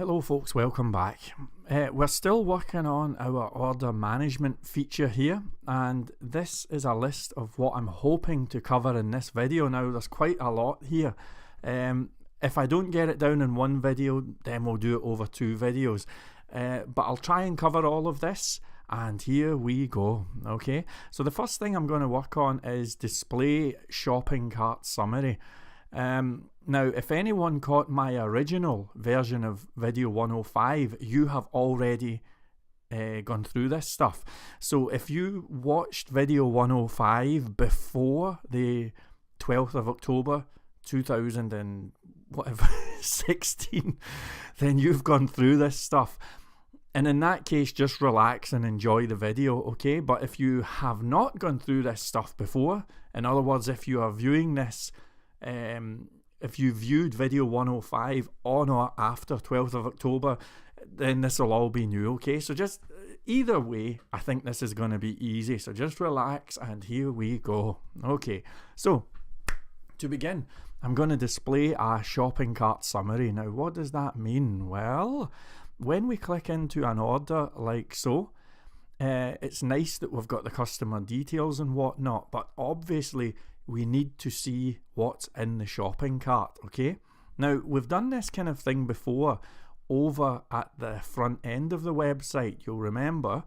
Hello folks, welcome back. We're still working on our order management feature here, and this is a list of what I'm hoping to cover in this video. Now there's quite a lot here. If I don't get it down in one video, then we'll do it over two videos. But I'll try and cover all of this, and here we go. Okay, so the first thing I'm going to work on is display shopping cart summary. Now, if anyone caught my original version of video 105, you have already gone through this stuff. So if you watched video 105 before the 12th of October 2016, then you've gone through this stuff. And in that case, just relax and enjoy the video, okay? But if you have not gone through this stuff before, in other words, if you are viewing this if you viewed video 105 on or after 12th of October, then this will all be new, okay? So just either way, I think this is going to be easy. So just relax, and here we go. Okay, so to begin, I'm going to display a shopping cart summary. Now, what does that mean? Well, when we click into an order like so, it's nice that we've got the customer details and whatnot, but obviously we need to see what's in the shopping cart, okay? Now, we've done this kind of thing before over at the front end of the website. You'll remember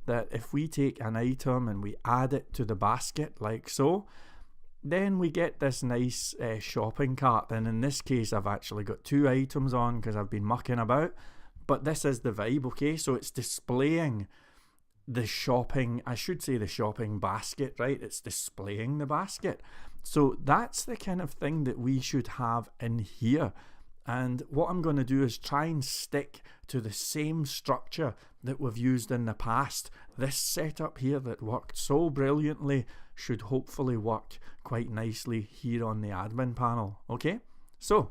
that if we take an item and we add it to the basket like so, then we get this nice shopping cart. And in this case, I've actually got two items on because I've been mucking about, but this is the vibe, okay? So it's displaying the shopping, I should say the shopping basket, right? It's displaying the basket. So that's the kind of thing that we should have in here. And what I'm going to do is try and stick to the same structure that we've used in the past. This setup here that worked so brilliantly should hopefully work quite nicely here on the admin panel. Okay, so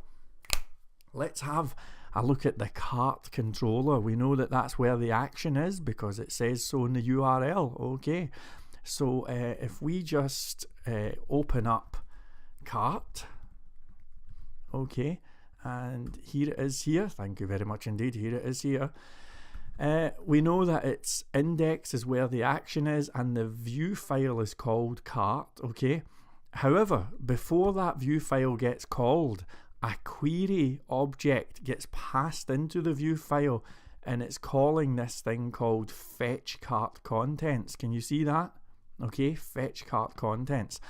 let's have a look at the cart controller. We know that that's where the action is because it says so in the URL. Okay, so if we just open up cart, okay, and here it is here. Thank you very much indeed. Here it is here. We know that its index is where the action is, and the view file is called cart. Okay, however, before that view file gets called, a query object gets passed into the view file, and it's calling this thing called fetch cart contents. Can you see that? Okay, fetch cart contents.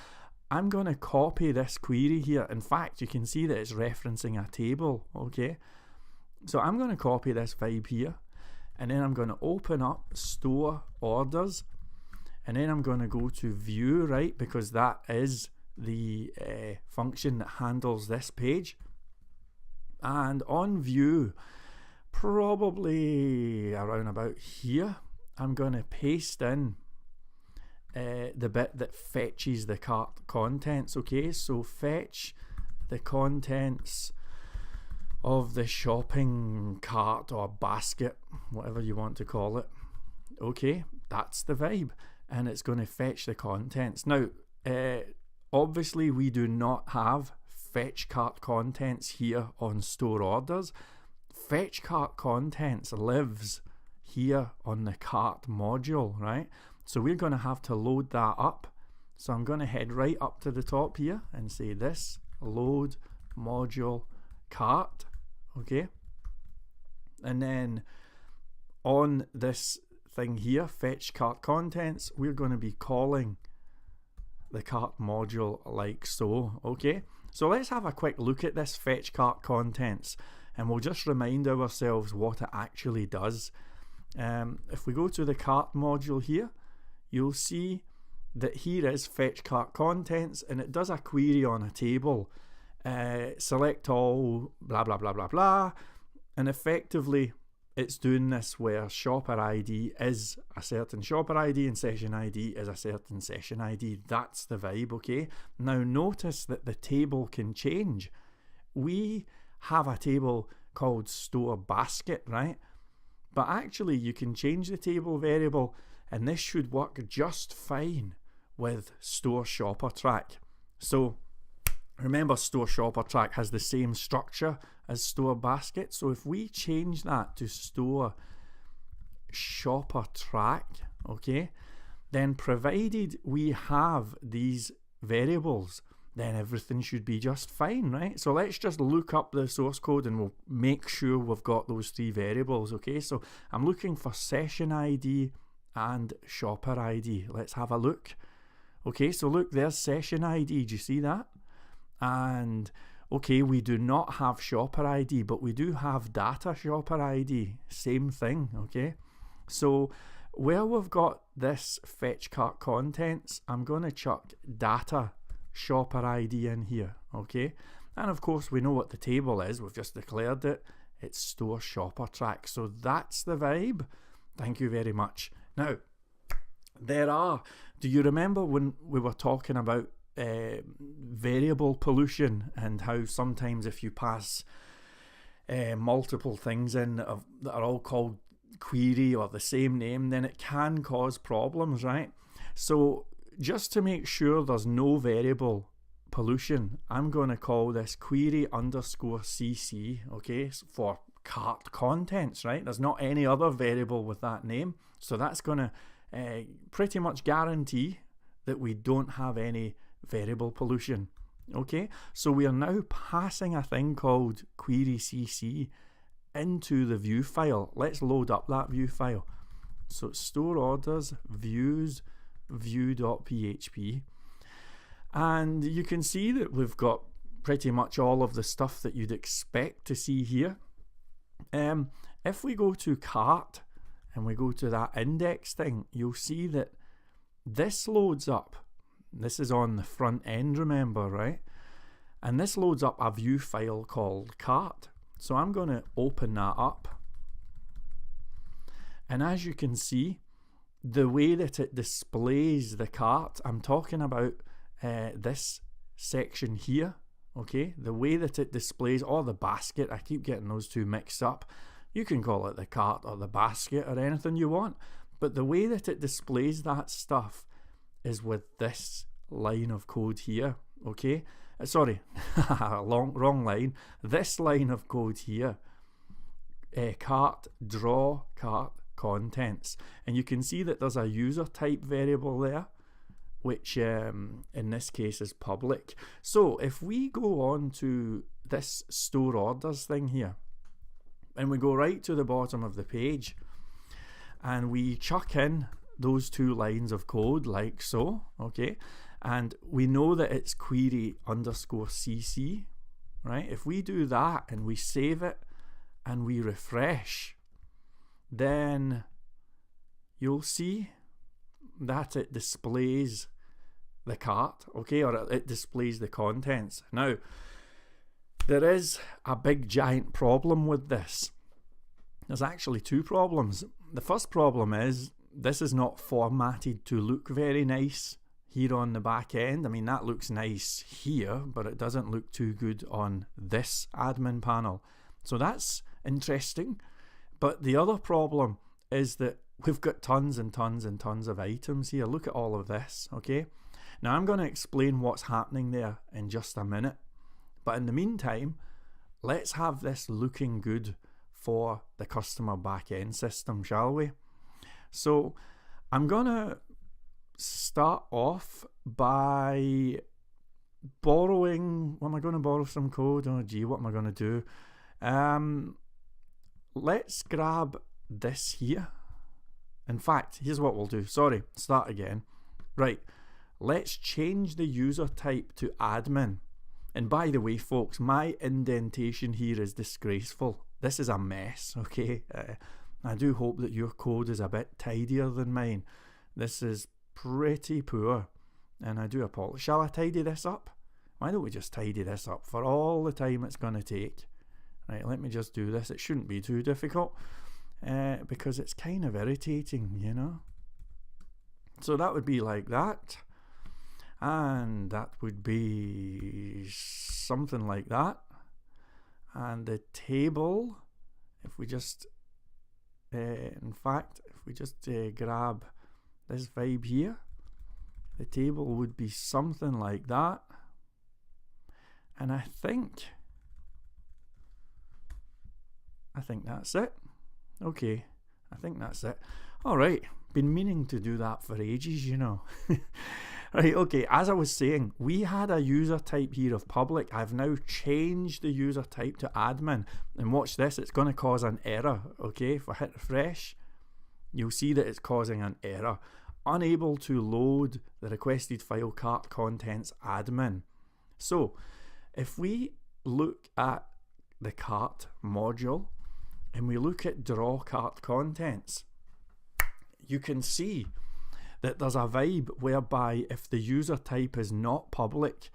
I'm going to copy this query here. In fact, you can see that it's referencing a table. Okay, so I'm going to copy this vibe here, and then I'm going to open up store orders, and then I'm going to go to view, right, because that is the function that handles this page. And on view, probably around about here, I'm going to paste in the bit that fetches the cart contents. Okay, so fetch the contents of the shopping cart or basket, whatever you want to call it. Okay, that's the vibe, and it's going to fetch the contents. Now, obviously we do not have fetch cart contents here on store orders. Fetch cart contents lives here on the cart module, right? So we're going to have to load that up. So I'm going to head right up to the top here and say this load module cart, okay? And then on this thing here, fetch cart contents, we're going to be calling the cart module like so. Okay, so let's have a quick look at this fetch cart contents, and we'll just remind ourselves what it actually does. If we go to the cart module here, you'll see that here is fetch cart contents, and it does a query on a table. Select all, blah blah blah blah blah, and effectively it's doing this where shopper ID is a certain shopper ID and session ID is a certain session ID. That's the vibe, okay? Now notice that the table can change. We have a table called store basket, right? But actually you can change the table variable, and this should work just fine with store shopper track. So Remember, store shopper track has the same structure as store basket. So if we change that to store shopper track, okay, then provided we have these variables, then everything should be just fine, right? So let's just look up the source code and we'll make sure we've got those three variables, okay? So I'm looking for session ID and shopper ID. Let's have a look. Okay, so look, there's session ID. Do you see that? And okay, we do not have shopper ID, but we do have data shopper ID. Same thing, okay? So where we've got this fetch cart contents, I'm going to chuck data shopper ID in here, okay? And of course we know what the table is, we've just declared it. It's store shopper track. So that's the vibe. Thank you very much. Now, do you remember when we were talking about variable pollution and how sometimes if you pass multiple things in that are all called query or the same name, then it can cause problems, right? So just to make sure there's no variable pollution, I'm going to call this query underscore cc, okay, for cart contents, right? There's not any other variable with that name, so that's going to pretty much guarantee that we don't have any variable pollution. Okay, so we are now passing a thing called query cc into the view file. Let's load up that view file. So store orders views view.php, and you can see that we've got pretty much all of the stuff that you'd expect to see here. If we go to cart and we go to that index thing, you'll see that this loads up. This is on the front end, remember, right? And this loads up a view file called cart. So I'm going to open that up. And as you can see, the way that it displays the cart, I'm talking about this section here, okay? The way that it displays, or the basket, I keep getting those two mixed up. You can call it the cart or the basket or anything you want. But the way that it displays that stuff is with this line of code here, okay? Sorry, wrong line. This line of code here, cart draw cart contents, and you can see that there's a user type variable there, which in this case is public. So if we go on to this store orders thing here, and we go right to the bottom of the page, and we chuck in those two lines of code like so, okay, and we know that it's query underscore cc, right? If we do that and we save it and we refresh, then you'll see that it displays the cart, okay, or it displays the contents. Now, there is a big giant problem with this. There's actually two problems. The first problem is this is not formatted to look very nice here on the back end. I mean, that looks nice here, but it doesn't look too good on this admin panel. So that's interesting. But the other problem is that we've got tons and tons and tons of items here. Look at all of this, okay? Now I'm going to explain what's happening there in just a minute. But in the meantime, let's have this looking good for the customer back-end system, shall we? So I'm going to start off by borrowing... Am I going to borrow some code? Oh gee, what am I going to do? Let's grab this here. In fact, here's what we'll do. Sorry, start again. Right, let's change the user type to admin. And by the way, folks, my indentation here is disgraceful. This is a mess, okay? I do hope that your code is a bit tidier than mine. This is pretty poor, and I do apologize. Shall I tidy this up? Why don't we just tidy this up for all the time it's going to take? Right, let me just do this. It shouldn't be too difficult, because it's kind of irritating, you know? So that would be like that. And that would be something like that. And the table, if we just, in fact, if we just grab this vibe here, the table would be something like that. And I think that's it. Okay, I think that's it. All right, been meaning to do that for ages, you know. Right, okay, as I was saying, we had a user type here of public. I've now changed the user type to admin. And watch this, it's going to cause an error, okay? If I hit refresh, you'll see that it's causing an error. Unable to load the requested file cart contents admin. So, if we look at the cart module and we look at draw cart contents, you can see that there's a vibe whereby if the user type is not public,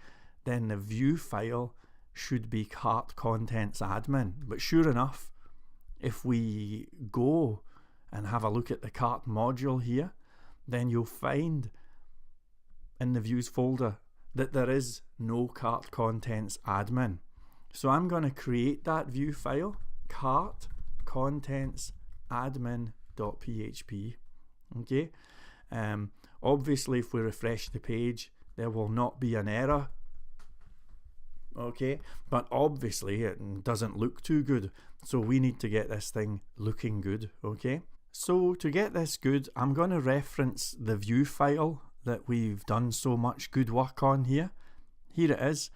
then the view file should be cart contents admin. But sure enough, if we go and have a look at the cart module here, then you'll find in the views folder that there is no cart contents admin. So I'm going to create that view file, cart contents admin.php. Okay. Obviously, if we refresh the page, there will not be an error. Okay, but obviously it doesn't look too good, so we need to get this thing looking good. Okay, so to get this good, I'm going to reference the view file that we've done so much good work on here. Here it is,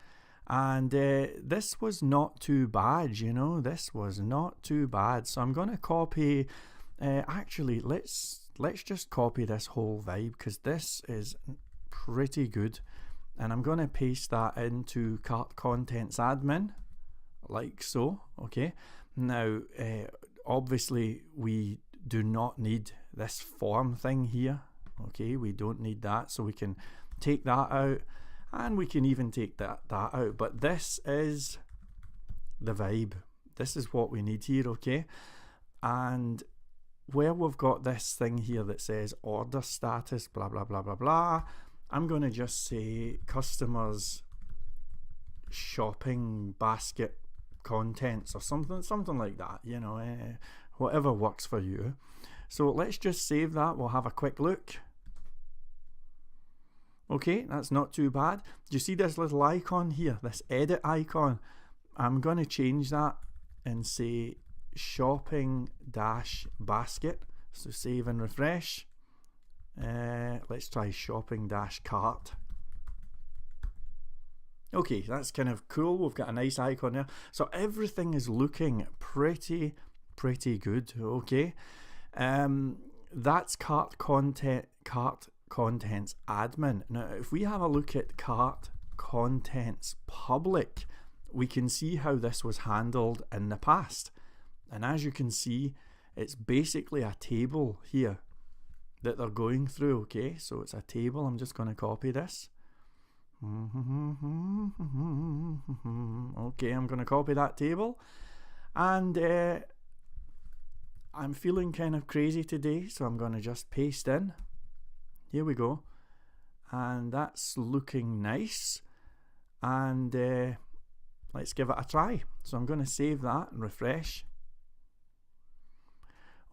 and this was not too bad, you know, this was not too bad. So I'm going to copy, actually let's just copy this whole vibe, because this is pretty good, and I'm going to paste that into cart contents admin like so. Okay, now obviously we do not need this form thing here. Okay, we don't need that, so we can take that out, and we can even take that out, but this is the vibe, this is what we need here. Okay, and where we've got this thing here that says order status blah blah blah blah blah, I'm going to just say customers shopping basket contents or something like that, you know, whatever works for you. So let's just save that. We'll have a quick look. Okay, that's not too bad. Do you see this little icon here, this edit icon? I'm going to change that and say shopping dash basket. So save and refresh. Let's try shopping dash cart. Okay, that's kind of cool. We've got a nice icon there, so everything is looking pretty good. Okay, that's cart contents admin. Now if we have a look at cart contents public, we can see how this was handled in the past. And as you can see, it's basically a table here that they're going through. Okay, so it's a table. I'm just going to copy this. Okay, I'm going to copy that table, and I'm feeling kind of crazy today, so I'm going to just paste in. Here we go, and that's looking nice, and let's give it a try. So I'm going to save that and refresh.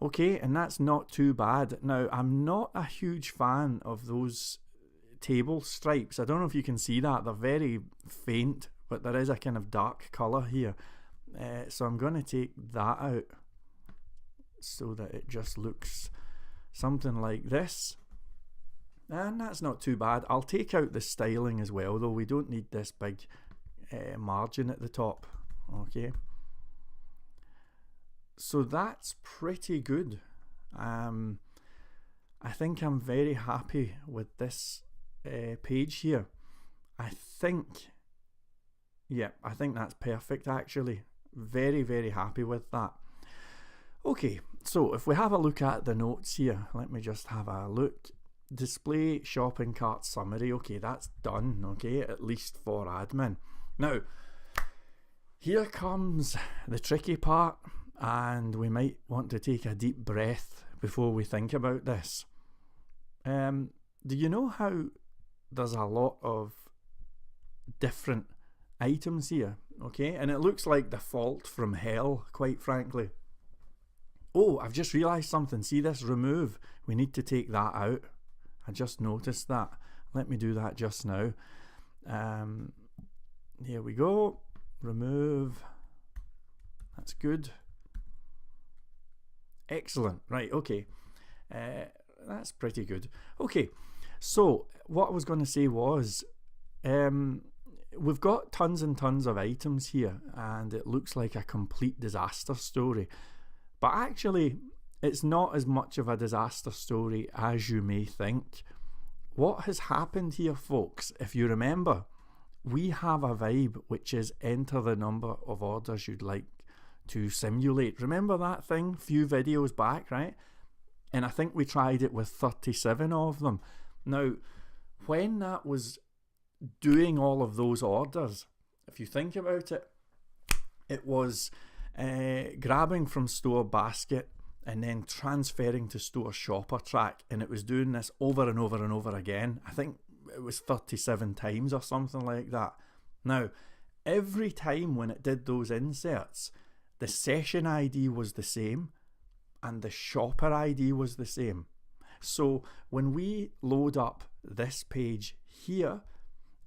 Okay, and that's not too bad. Now, I'm not a huge fan of those table stripes. I don't know if you can see that. They're very faint, but there is a kind of dark colour here. So I'm going to take that out so that it just looks something like this. And that's not too bad. I'll take out the styling as well, though. We don't need this big margin at the top. Okay. So that's pretty good. I think I'm very happy with this page here. I think that's perfect actually. Very happy with that. Okay, so if we have a look at the notes here, let me just have a look. Display shopping cart summary. Okay, that's done. Okay, at least for admin. Now, here comes the tricky part, and we might want to take a deep breath before we think about this. Do you know how there's a lot of different items here? Okay, and it looks like the fault from hell, quite frankly. Oh, I've just realised something. See this remove? We need to take that out. I just noticed that. Let me do that just now. Here we go. Remove. That's good. Excellent. Right, okay. That's pretty good. Okay, so what I was going to say was we've got tons and tons of items here, and it looks like a complete disaster story. But actually, it's not as much of a disaster story as you may think. What has happened here, folks, if you remember, we have a vibe which is enter the number of orders you'd like to simulate. Remember that thing a few videos back, right? And I think we tried it with 37 of them. Now, when that was doing all of those orders, if you think about it, it was grabbing from store basket and then transferring to store shopper track, and it was doing this over and over and over again. I think it was 37 times or something like that. Now, every time when it did those inserts, the session ID was the same and the shopper ID was the same. So when we load up this page here,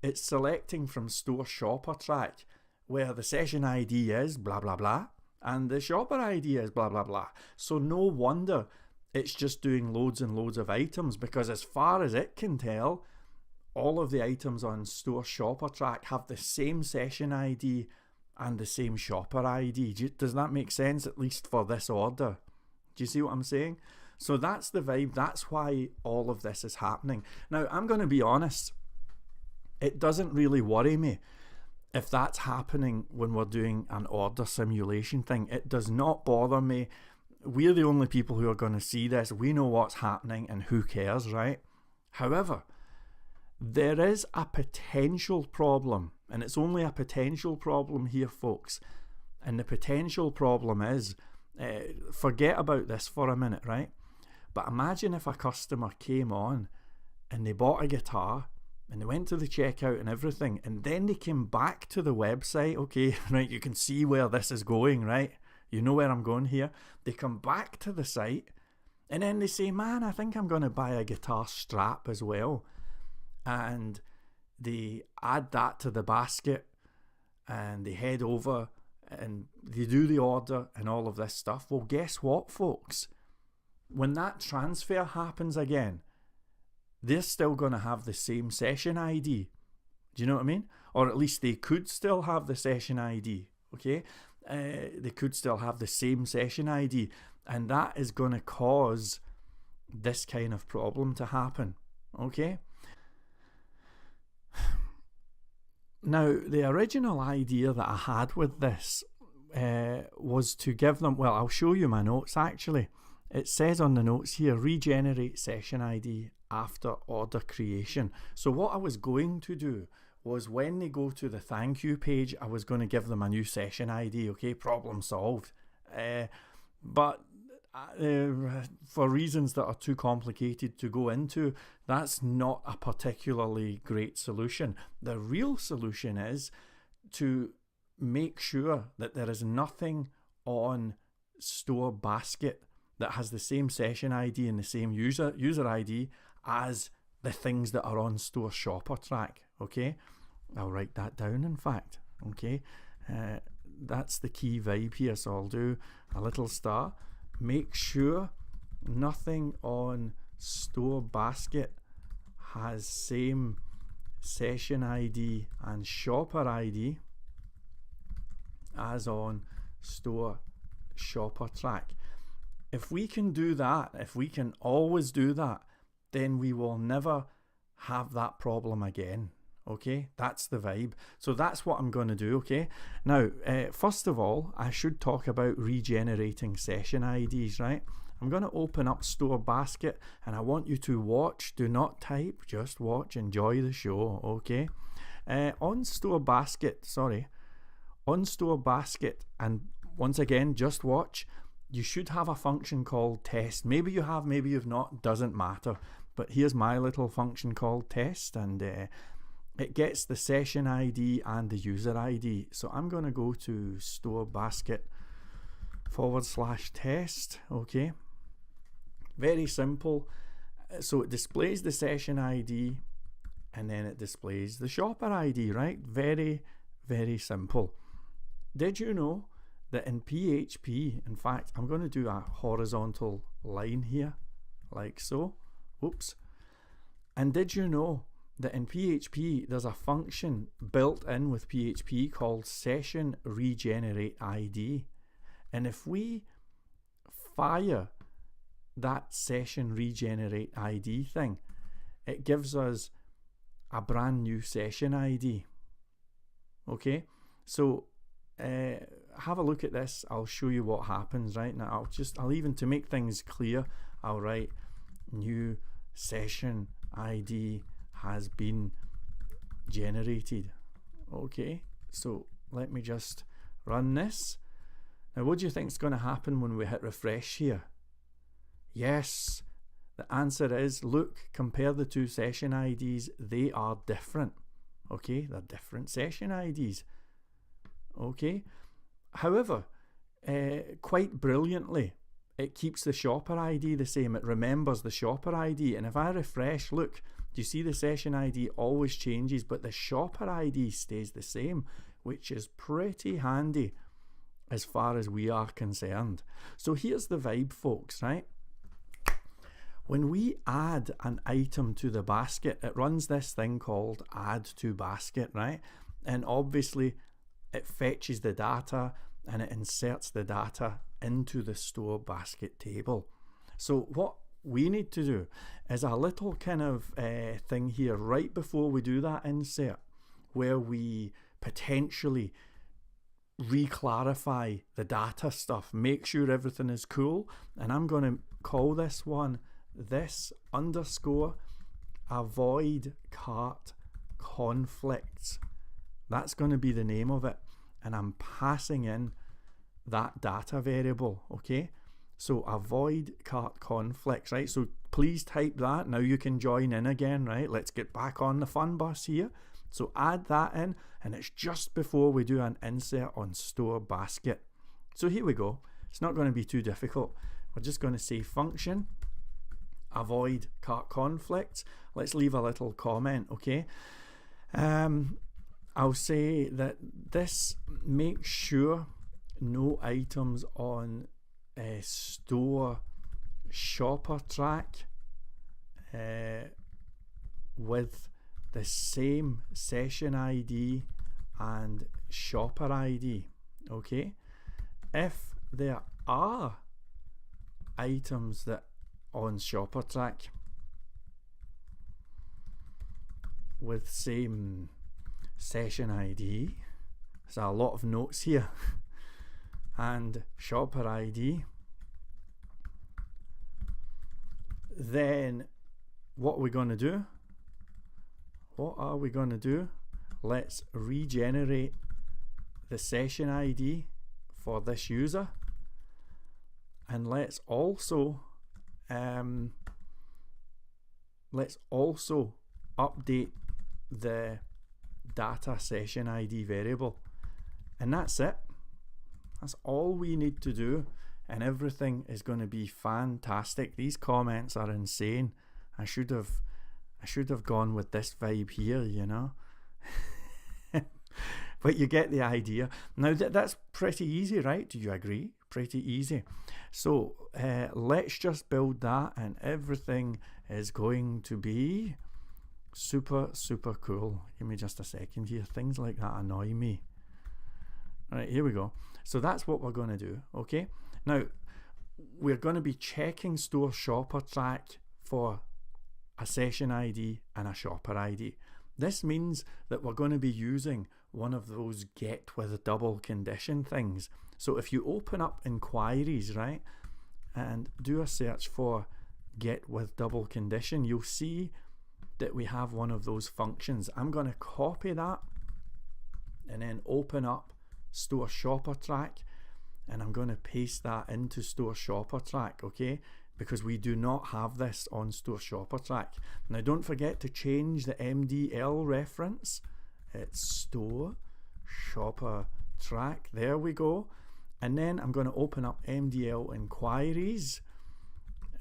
it's selecting from store shopper track where the session ID is blah blah blah and the shopper ID is blah blah blah. So no wonder it's just doing loads and loads of items, because as far as it can tell, all of the items on store shopper track have the same session ID and the same shopper ID. Does that make sense, at least for this order? Do you see what I'm saying? So that's the vibe. That's why all of this is happening. Now, I'm going to be honest. It doesn't really worry me if that's happening when we're doing an order simulation thing. It does not bother me. We're the only people who are going to see this. We know what's happening and who cares, right? However, there is a potential problem, and it's only a potential problem here, folks. And the potential problem is, forget about this for a minute, right? But imagine if a customer came on and they bought a guitar and they went to the checkout and everything, and then they came back to the website. Okay, right, you can see where this is going, right? You know where I'm going here. They come back to the site and then they say, man, I think I'm going to buy a guitar strap as well. And they add that to the basket and they head over and they do the order and all of this stuff. Well, guess what, folks? When that transfer happens again, they're still going to have the same session ID. Do you know what I mean? Or at least they could still have the session ID, okay? They could still have the same session ID, and that is going to cause this kind of problem to happen, okay? Now, the original idea that I had with this was to give them, well, I'll show you my notes actually. It says on the notes here, regenerate session ID after order creation. So what I was going to do was, when they go to the thank you page, I was going to give them a new session ID, okay, problem solved. But for reasons that are too complicated to go into, that's not a particularly great solution. The real solution is to make sure that there is nothing on store basket that has the same session ID and the same user ID as the things that are on store shopper track, okay? I'll write that down, in fact, okay? That's the key vibe here, so I'll do a little star. Make sure nothing on store basket has same session ID and shopper ID as on store shopper track. If we can do that, if we can always do that, then we will never have that problem again. Okay, that's the vibe. So that's what I'm going to do. Okay, now first of all, I should talk about regenerating session IDs, right? I'm going to open up store basket and I want you to watch, do not type, just watch, enjoy the show. Okay, on store basket, and once again, just watch. You should have a function called test. Maybe you have, maybe you've not, doesn't matter. But here's my little function called test, and it gets the session ID and the user ID. So I'm going to go to store basket /test. Okay, very simple. So it displays the session ID and then it displays the shopper ID, right? Very, very simple. Did you know that in PHP, in fact, I'm going to do a horizontal line here, like so. Whoops. And did you know that in PHP there's a function built in with PHP called session regenerate ID? And if we fire that session regenerate ID thing, it gives us a brand new session ID. Okay, so have a look at this. I'll show you what happens right now. I'll even, to make things clear, I'll write new session ID has been generated. Okay, so let me just run this. Now what do you think is going to happen when we hit refresh here? Yes, the answer is, look, compare the two session IDs, they are different. Okay, they're different session IDs. Okay, however, quite brilliantly, it keeps the shopper ID the same. It remembers the shopper ID, and if I refresh, look, do you see the session ID always changes, but the shopper ID stays the same, which is pretty handy as far as we are concerned. So here's the vibe, folks, right? When we add an item to the basket, it runs this thing called add to basket, right? And obviously it fetches the data and it inserts the data into the store basket table. So what we need to do is a little kind of thing here right before we do that insert, where we potentially re-clarify the data stuff, make sure everything is cool, and I'm going to call this one this underscore avoid cart conflicts. That's going to be the name of it, and I'm passing in that data variable. Okay, so avoid cart conflicts, right? So please type that. Now you can join in again, right? Let's get back on the fun bus here. So add that in, and it's just before we do an insert on store basket. So here we go. It's not going to be too difficult. We're just going to say function avoid cart conflicts. Let's leave a little comment. Okay, I'll say that this makes sure no items on a store shopper track with the same session ID and shopper ID. Okay, if there are items that on shopper track with same session ID, there's a lot of notes here, and shopper ID, then what are we going to do? What are we going to do? Let's regenerate the session ID for this user, and let's also update the data session ID variable, and that's it. That's all we need to do, and everything is going to be fantastic. These comments are insane. I should have gone with this vibe here, you know. But you get the idea. Now that's pretty easy, right? Do you agree? Pretty easy. So let's just build that, and everything is going to be super, super cool. Give me just a second here. Things like that annoy me. All right, here we go. So that's what we're going to do. Okay, now we're going to be checking store shopper track for a session ID and a shopper ID. This means that we're going to be using one of those get with double condition things. So if you open up inquiries, right, and do a search for get with double condition, you'll see that we have one of those functions. I'm going to copy that and then open up store shopper track, and I'm going to paste that into store shopper track, okay, because we do not have this on store shopper track. Now don't forget to change the MDL reference. It's store shopper track. There we go. And then I'm going to open up MDL inquiries,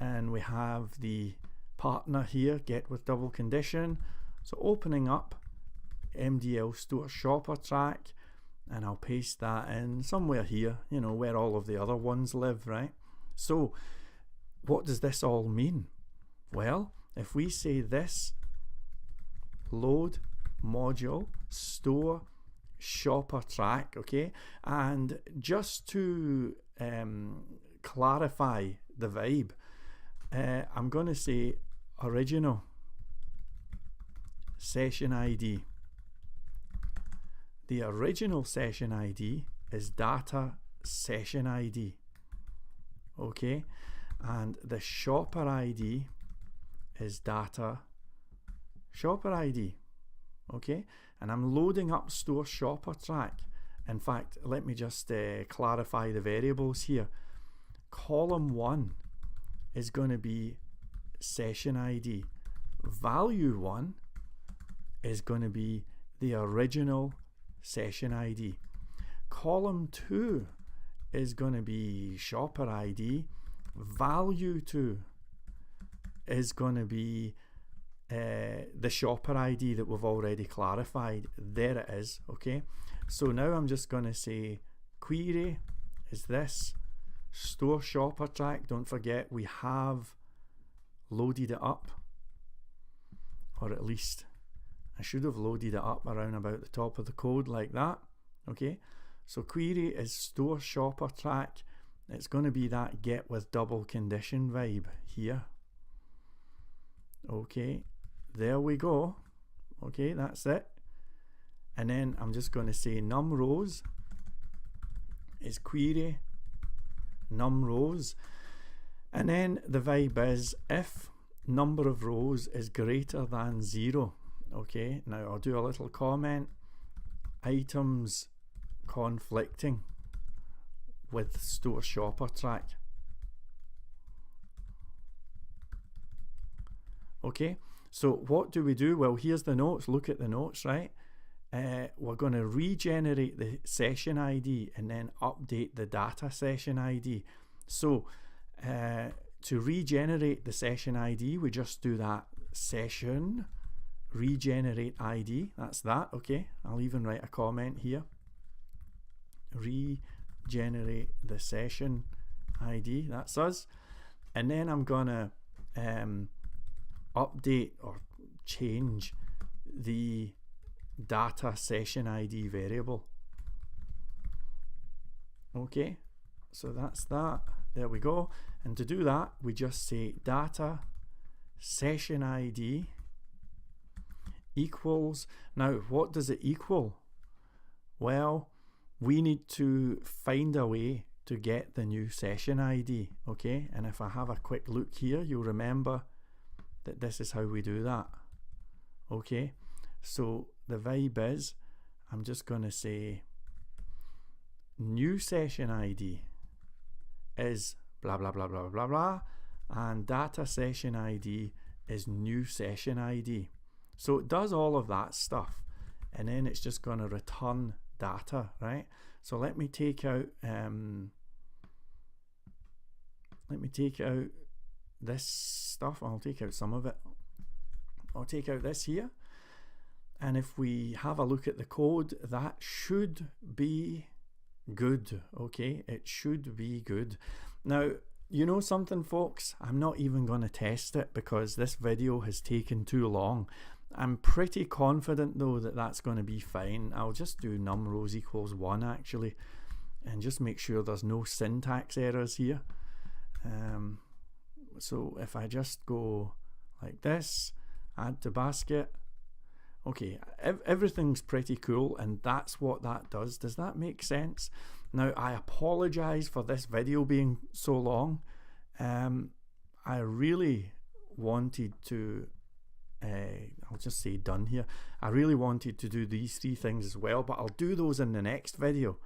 and we have the partner here, get with double condition. So opening up MDL store shopper track, and I'll paste that in somewhere here, you know, where all of the other ones live, right? So what does this all mean? Well, if we say this load module store shopper track, okay, and just to clarify the vibe, I'm going to say original session ID. The original session ID is data session ID, okay, and the shopper ID is data shopper ID, okay, and I'm loading up store shopper track. In fact, let me just clarify the variables here. Column 1 is going to be session ID. Value 1 is going to be the original session ID. Column 2 is going to be shopper ID. Value 2 is going to be the shopper ID that we've already clarified. There it is, okay? So now I'm just going to say query is this store shopper track. Don't forget we have loaded it up, or at least I should have loaded it up around about the top of the code like that, okay? So query is store shopper track. It's going to be that get with double condition vibe here. Okay, there we go. Okay, that's it. And then I'm just going to say num rows is query num rows. And then the vibe is if number of rows is greater than 0. Okay, now I'll do a little comment. Items conflicting with store shopper track. Okay, so what do we do? Well, here's the notes. Look at the notes, right? We're going to regenerate the session ID and then update the data session ID. So to regenerate the session ID, we just do that session regenerate ID. That's that. Okay, I'll even write a comment here. Regenerate the session ID. That's us. And then I'm gonna update or change the data session ID variable. Okay, so that's that. There we go. And to do that, we just say data session ID equals. Now, what does it equal? Well, we need to find a way to get the new session ID. Okay, and if I have a quick look here, you'll remember that this is how we do that. Okay, so the vibe is, I'm just going to say new session ID is blah blah blah blah blah blah, and data session ID is new session ID. So it does all of that stuff, and then it's just going to return data, right? So let me take out this stuff. I'll take out some of it. I'll take out this here, and if we have a look at the code, that should be good. Okay, it should be good. Now, you know something, folks, I'm not even going to test it because this video has taken too long. I'm pretty confident though that that's going to be fine. I'll just do num rows equals 1 actually, and just make sure there's no syntax errors here. So if I just go like this, add to basket, okay, everything's pretty cool, and that's what that does. Does that make sense? Now, I apologize for this video being so long. I really wanted to I'll just say done here. I really wanted to do these 3 things as well, but I'll do those in the next video,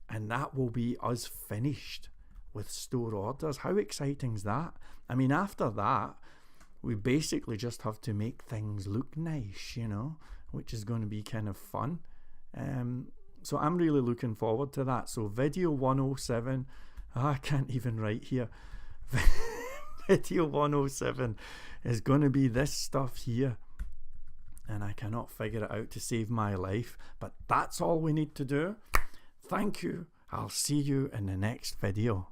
and that will be us finished with store orders. How exciting is that? I mean, after that, we basically just have to make things look nice, you know, which is going to be kind of fun. So I'm really looking forward to that. So video 107, I can't even write here. Video 107 is going to be this stuff here. and I cannot figure it out to save my life, but that's all we need to do. Thank you. I'll see you in the next video.